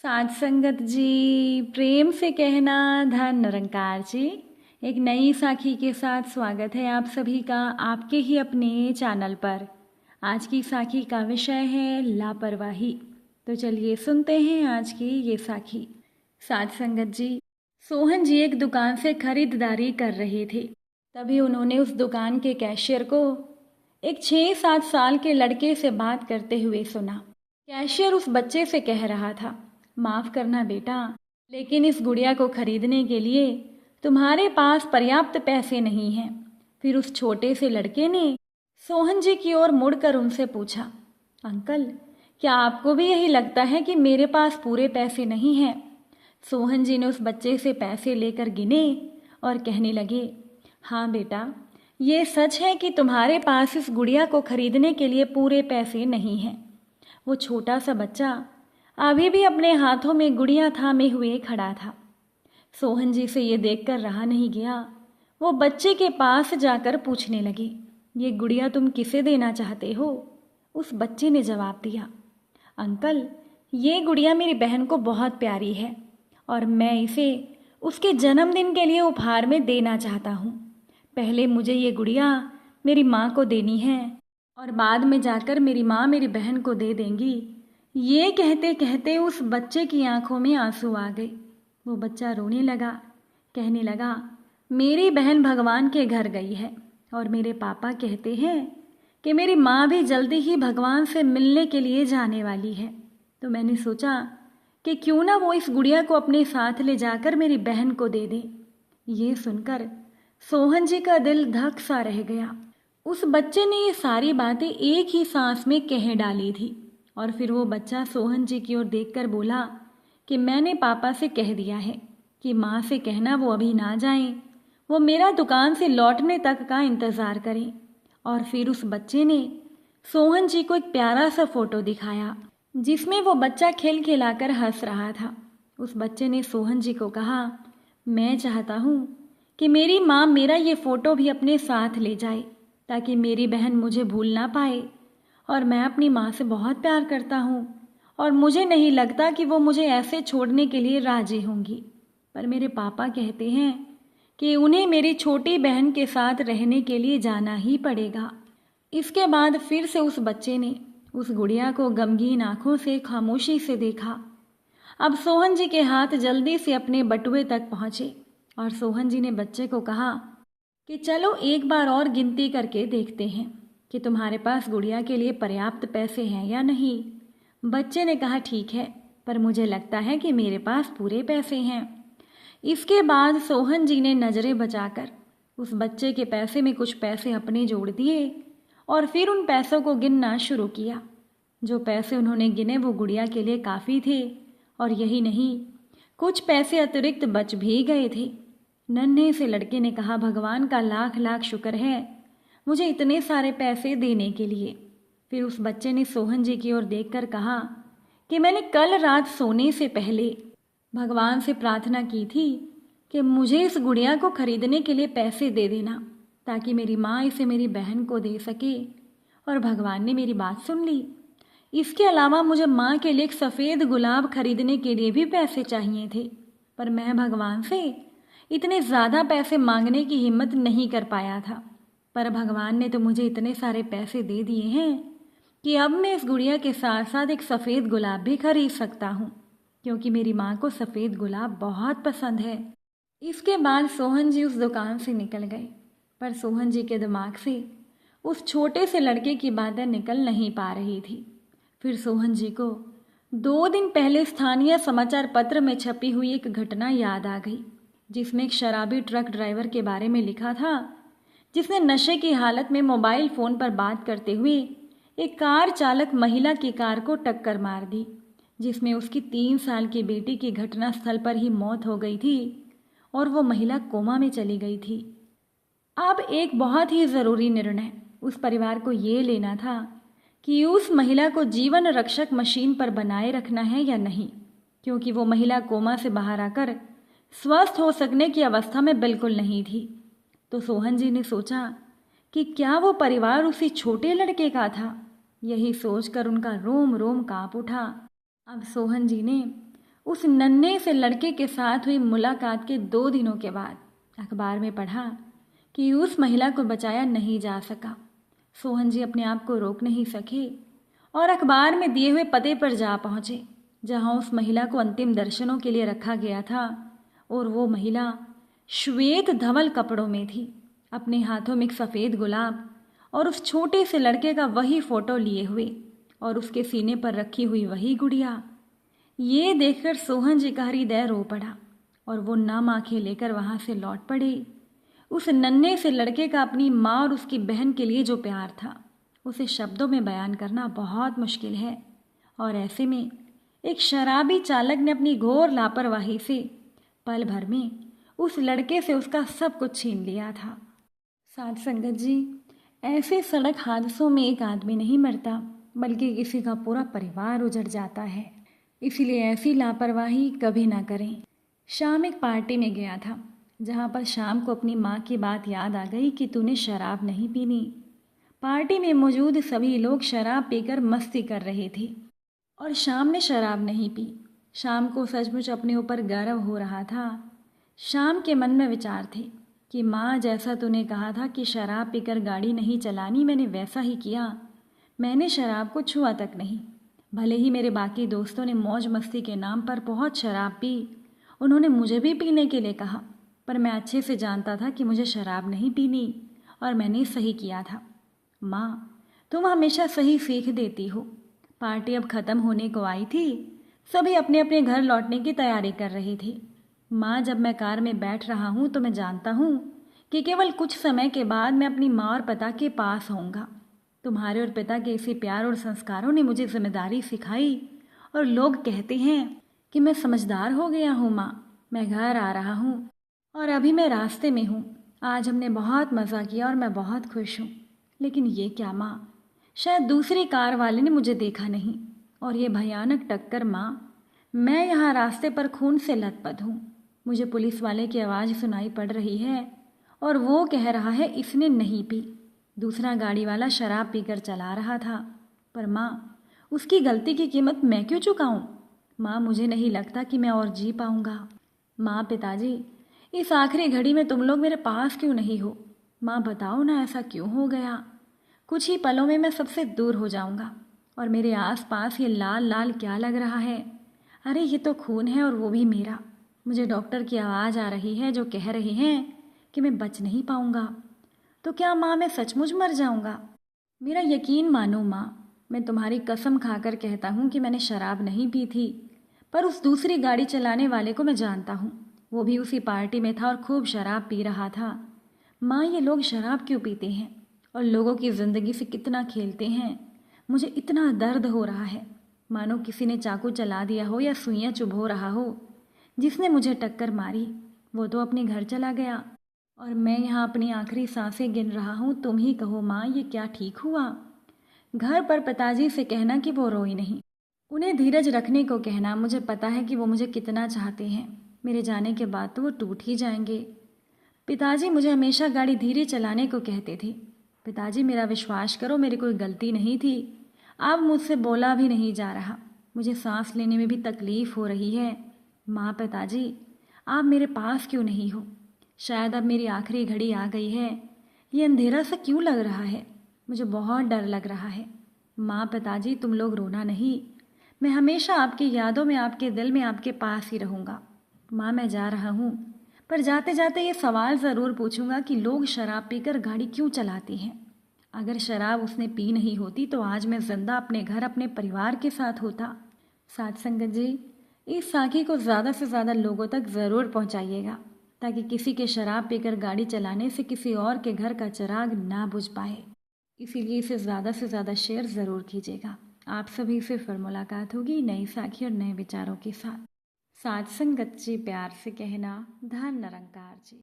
साध संगत जी, प्रेम से कहना धन निरंकार जी। एक नई साखी के साथ स्वागत है आप सभी का आपके ही अपने चैनल पर। आज की साखी का विषय है लापरवाही। तो चलिए सुनते हैं आज की ये साखी। साध संगत जी, सोहन जी एक दुकान से खरीदारी कर रहे थे। तभी उन्होंने उस दुकान के कैशियर को एक 6-7 साल के लड़के से बात करते हुए सुना। कैशियर उस बच्चे से कह रहा था, माफ़ करना बेटा, लेकिन इस गुड़िया को खरीदने के लिए तुम्हारे पास पर्याप्त पैसे नहीं हैं। फिर उस छोटे से लड़के ने सोहन जी की ओर मुड़कर उनसे पूछा, अंकल, क्या आपको भी यही लगता है कि मेरे पास पूरे पैसे नहीं हैं? सोहन जी ने उस बच्चे से पैसे लेकर गिने और कहने लगे, हाँ बेटा, ये सच है कि तुम्हारे पास इस गुड़िया को खरीदने के लिए पूरे पैसे नहीं हैं। वो छोटा सा बच्चा अभी भी अपने हाथों में गुड़िया थामे हुए खड़ा था। सोहन जी से ये देखकर रहा नहीं गया। वो बच्चे के पास जाकर पूछने लगे, ये गुड़िया तुम किसे देना चाहते हो? उस बच्चे ने जवाब दिया, अंकल, ये गुड़िया मेरी बहन को बहुत प्यारी है और मैं इसे उसके जन्मदिन के लिए उपहार में देना चाहता हूँ। पहले मुझे ये गुड़िया मेरी माँ को देनी है और बाद में जाकर मेरी माँ मेरी बहन को दे देंगी। ये कहते कहते उस बच्चे की आंखों में आंसू आ गए। वो बच्चा रोने लगा, कहने लगा, मेरी बहन भगवान के घर गई है और मेरे पापा कहते हैं कि मेरी माँ भी जल्दी ही भगवान से मिलने के लिए जाने वाली है। तो मैंने सोचा कि क्यों ना वो इस गुड़िया को अपने साथ ले जाकर मेरी बहन को दे दे। ये सुनकर सोहन जी का दिल धक सा रह गया। उस बच्चे ने ये सारी बातें एक ही सांस में कह डाली थी और फिर वो बच्चा सोहन जी की ओर देखकर बोला कि मैंने पापा से कह दिया है कि माँ से कहना वो अभी ना जाएं, वो मेरा दुकान से लौटने तक का इंतज़ार करें। और फिर उस बच्चे ने सोहन जी को एक प्यारा सा फोटो दिखाया जिसमें वो बच्चा खिलखिलाकर हंस रहा था। उस बच्चे ने सोहन जी को कहा, मैं चाहता हूँ कि मेरी माँ मेरा ये फ़ोटो भी अपने साथ ले जाए ताकि मेरी बहन मुझे भूल ना पाए। और मैं अपनी माँ से बहुत प्यार करता हूँ और मुझे नहीं लगता कि वो मुझे ऐसे छोड़ने के लिए राजी होंगी। पर मेरे पापा कहते हैं कि उन्हें मेरी छोटी बहन के साथ रहने के लिए जाना ही पड़ेगा। इसके बाद फिर से उस बच्चे ने उस गुड़िया को गमगीन आंखों से खामोशी से देखा। अब सोहन जी के हाथ जल्दी से अपने बटुए तक पहुँचे और सोहन जी ने बच्चे को कहा कि चलो एक बार और गिनती करके देखते हैं कि तुम्हारे पास गुड़िया के लिए पर्याप्त पैसे हैं या नहीं। बच्चे ने कहा, ठीक है, पर मुझे लगता है कि मेरे पास पूरे पैसे हैं। इसके बाद सोहन जी ने नज़रें बचाकर उस बच्चे के पैसे में कुछ पैसे अपने जोड़ दिए और फिर उन पैसों को गिनना शुरू किया। जो पैसे उन्होंने गिने वो गुड़िया के लिए काफ़ी थे और यही नहीं, कुछ पैसे अतिरिक्त बच भी गए थे। नन्हे से लड़के ने कहा, भगवान का लाख लाख शुक्र है मुझे इतने सारे पैसे देने के लिए। फिर उस बच्चे ने सोहन जी की ओर देखकर कहा कि मैंने कल रात सोने से पहले भगवान से प्रार्थना की थी कि मुझे इस गुड़िया को खरीदने के लिए पैसे दे देना ताकि मेरी माँ इसे मेरी बहन को दे सके, और भगवान ने मेरी बात सुन ली। इसके अलावा मुझे माँ के लिए एक सफ़ेद गुलाब खरीदने के लिए भी पैसे चाहिए थे, पर मैं भगवान से इतने ज़्यादा पैसे मांगने की हिम्मत नहीं कर पाया था। पर भगवान ने तो मुझे इतने सारे पैसे दे दिए हैं कि अब मैं इस गुड़िया के साथ साथ एक सफ़ेद गुलाब भी खरीद सकता हूँ, क्योंकि मेरी माँ को सफ़ेद गुलाब बहुत पसंद है। इसके बाद सोहन जी उस दुकान से निकल गए, पर सोहन जी के दिमाग से उस छोटे से लड़के की बातें निकल नहीं पा रही थी। फिर सोहन जी को 2 दिन पहले स्थानीय समाचार पत्र में छपी हुई एक घटना याद आ गई, जिसमें एक शराबी ट्रक ड्राइवर के बारे में लिखा था जिसने नशे की हालत में मोबाइल फ़ोन पर बात करते हुए एक कार चालक महिला की कार को टक्कर मार दी, जिसमें उसकी 3 साल की बेटी की घटनास्थल पर ही मौत हो गई थी और वो महिला कोमा में चली गई थी। अब एक बहुत ही ज़रूरी निर्णय उस परिवार को ये लेना था कि उस महिला को जीवन रक्षक मशीन पर बनाए रखना है या नहीं, क्योंकि वो महिला कोमा से बाहर आकर स्वस्थ हो सकने की अवस्था में बिल्कुल नहीं थी। तो सोहन जी ने सोचा कि क्या वो परिवार उसी छोटे लड़के का था। यही सोचकर उनका रोम रोम कांप उठा। अब सोहन जी ने उस नन्हे से लड़के के साथ हुई मुलाकात के 2 दिनों के बाद अखबार में पढ़ा कि उस महिला को बचाया नहीं जा सका। सोहन जी अपने आप को रोक नहीं सके और अखबार में दिए हुए पते पर जा पहुँचे, जहाँ उस महिला को अंतिम दर्शनों के लिए रखा गया था। और वो महिला श्वेत धवल कपड़ों में थी, अपने हाथों में एक सफ़ेद गुलाब और उस छोटे से लड़के का वही फ़ोटो लिए हुए और उसके सीने पर रखी हुई वही गुड़िया। ये देखकर सोहन जी का हृदय रो पड़ा और वो नम आंखें लेकर वहाँ से लौट पड़े। उस नन्हे से लड़के का अपनी माँ और उसकी बहन के लिए जो प्यार था, उसे शब्दों में बयान करना बहुत मुश्किल है। और ऐसे में एक शराबी चालक ने अपनी घोर लापरवाही से पल भर में उस लड़के से उसका सब कुछ छीन लिया था। साथ संगत जी, ऐसे सड़क हादसों में एक आदमी नहीं मरता, बल्कि किसी का पूरा परिवार उजड़ जाता है। इसीलिए ऐसी लापरवाही कभी ना करें। शाम एक पार्टी में गया था, जहाँ पर शाम को अपनी माँ की बात याद आ गई कि तूने शराब नहीं पीनी। पार्टी में मौजूद सभी लोग शराब पीकर मस्ती कर रहे थे और शाम ने शराब नहीं पी। शाम को सचमुच अपने ऊपर गर्व हो रहा था। शाम के मन में विचार थे कि माँ, जैसा तूने कहा था कि शराब पीकर गाड़ी नहीं चलानी, मैंने वैसा ही किया। मैंने शराब को छुआ तक नहीं। भले ही मेरे बाकी दोस्तों ने मौज मस्ती के नाम पर बहुत शराब पी, उन्होंने मुझे भी पीने के लिए कहा, पर मैं अच्छे से जानता था कि मुझे शराब नहीं पीनी और मैंने सही किया था। माँ, तुम हमेशा सही सीख देती हो। पार्टी अब ख़त्म होने को आई थी। सभी अपने अपने घर लौटने की तैयारी कर रही थी। माँ, जब मैं कार में बैठ रहा हूँ तो मैं जानता हूँ कि केवल कुछ समय के बाद मैं अपनी माँ और पिता के पास होऊंगा। तुम्हारे और पिता के इसी प्यार और संस्कारों ने मुझे जिम्मेदारी सिखाई और लोग कहते हैं कि मैं समझदार हो गया हूँ। माँ, मैं घर आ रहा हूँ और अभी मैं रास्ते में हूँ। आज हमने बहुत मज़ा किया और मैं बहुत खुश हूँ। लेकिन ये क्या माँ, शायद दूसरी कार वाले ने मुझे देखा नहीं और ये भयानक टक्कर। माँ, मैं यहाँ रास्ते पर खून से लथपथ हूँ। मुझे पुलिस वाले की आवाज़ सुनाई पड़ रही है और वो कह रहा है इसने नहीं पी। दूसरा गाड़ी वाला शराब पीकर चला रहा था, पर माँ, उसकी गलती की कीमत मैं क्यों चुकाऊं? माँ, मुझे नहीं लगता कि मैं और जी पाऊंगा। माँ, पिताजी, इस आखिरी घड़ी में तुम लोग मेरे पास क्यों नहीं हो? माँ, बताओ ना, ऐसा क्यों हो गया? कुछ ही पलों में मैं सबसे दूर हो जाऊंगा और मेरे आसपास ये लाल लाल क्या लग रहा है? अरे ये तो खून है और वो भी मेरा। मुझे डॉक्टर की आवाज़ आ रही है जो कह रहे हैं कि मैं बच नहीं पाऊंगा। तो क्या माँ, मैं सचमुच मर जाऊंगा? मेरा यकीन मानो माँ, मैं तुम्हारी कसम खाकर कहता हूँ कि मैंने शराब नहीं पी थी, पर उस दूसरी गाड़ी चलाने वाले को मैं जानता हूँ। वो भी उसी पार्टी में था और खूब शराब पी रहा था। माँ, ये लोग शराब क्यों पीते हैं और लोगों की ज़िंदगी से कितना खेलते हैं? मुझे इतना दर्द हो रहा है, मानो किसी ने चाकू चला दिया हो या सुइयाँ चुभो रहा हो। जिसने मुझे टक्कर मारी वो तो अपने घर चला गया और मैं यहाँ अपनी आखिरी सांसें गिन रहा हूँ। तुम ही कहो माँ, ये क्या ठीक हुआ? घर पर पिताजी से कहना कि वो रोई नहीं, उन्हें धीरज रखने को कहना। मुझे पता है कि वो मुझे कितना चाहते हैं। मेरे जाने के बाद तो वो टूट ही जाएंगे। पिताजी मुझे हमेशा गाड़ी धीरे चलाने को कहते थे। पिताजी, मेरा विश्वास करो, मेरी कोई गलती नहीं थी। अब मुझसे बोला भी नहीं जा रहा। मुझे सांस लेने में भी तकलीफ़ हो रही है। माँ, पिताजी, आप मेरे पास क्यों नहीं हो? शायद अब मेरी आखिरी घड़ी आ गई है। ये अंधेरा सा क्यों लग रहा है? मुझे बहुत डर लग रहा है। माँ, पिताजी, तुम लोग रोना नहीं। मैं हमेशा आपकी यादों में, आपके दिल में, आपके पास ही रहूँगा। माँ, मैं जा रहा हूँ, पर जाते जाते ये सवाल ज़रूर पूछूंगा कि लोग शराब पीकर गाड़ी क्यों चलाते हैं? अगर शराब उसने पी नहीं होती तो आज मैं जिंदा अपने घर अपने परिवार के साथ होता। साथ संगत जी, इस साखी को ज़्यादा से ज़्यादा लोगों तक ज़रूर पहुंचाइएगा, ताकि किसी के शराब पीकर गाड़ी चलाने से किसी और के घर का चिराग ना बुझ पाए। इसीलिए इसे ज़्यादा से ज़्यादा शेयर ज़रूर कीजिएगा। आप सभी से फिर मुलाकात होगी नई साखी और नए विचारों के साथ। साथ संगत जी, प्यार से कहना, धन निरंकार जी।